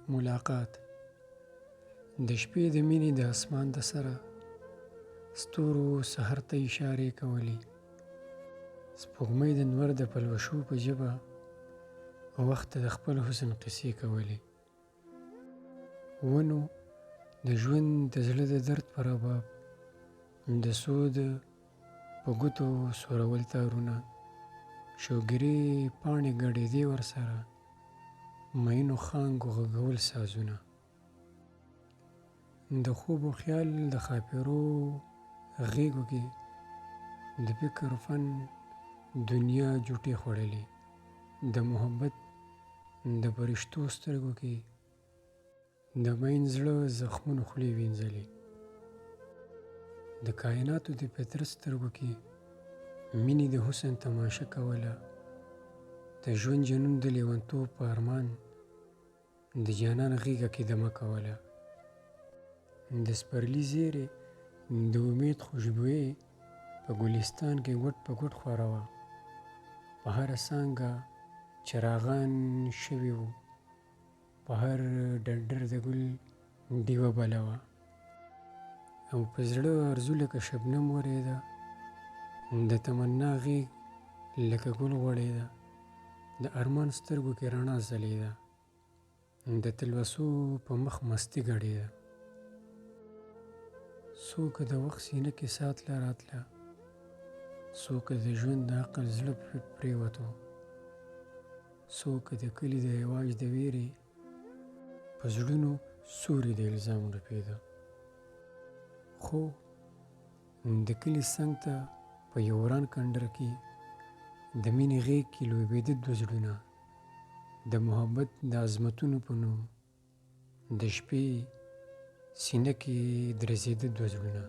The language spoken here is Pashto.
ملاقات د شپې د مینې د اسمان د سره ستورو سحر ته اشارې کولې، سپوږمۍ د نور د پلوشو په ژبه وخت ته د خپل حسن قصې کولې، ونو د ژوند د زړه د درد پر رباب د سود په ګوتو سورول تارونه، شوګیرې پاڼې ګډېدې ورسره، مینو خانګو غږول سازونه، د خوب و خیال د خاپیرو غیږو کې د فکر فن دنیا جوټې خوړلې، د محبت د پرښتو سترګو کې د مین زړه زخمونو خولې وینځلې، د کائناتو د فطرت سترګو کې مینې د حسن تماشه کوله، د ژوند جنون د لیونتوب په ارمان د جانان غیږه کې دمه کوله، د سپرلي زیرې د امید خوشبويي په ګلستان کې ګوټ په ګوټ خوره وه، په هره څانګه چراغان شوي وو، په هر ډنډر د ګل ډیوه بله وه، او په زړه ارزو لکه شبنم ورېده، د تمنا غیږ لکه ګل غوړېده، د ارمان سترګو کې رڼا ځلېده، د تلوسو په مخ مستي ګډېده، څوک د وخت سینه کې ساتله راتله، څوک د ژوند د عقل زړه پرېوتو، څوک د کلي د رواج د ویرې په زړونو سوري د الزام رپېده، خو د کلي څنګ ته په یو وران کنډر کې د مینې غیږ کې لوبېده دوه زړونه، د محبت د عظمتونو په نوم د شپې سینه کې درزېده دوه زړونه.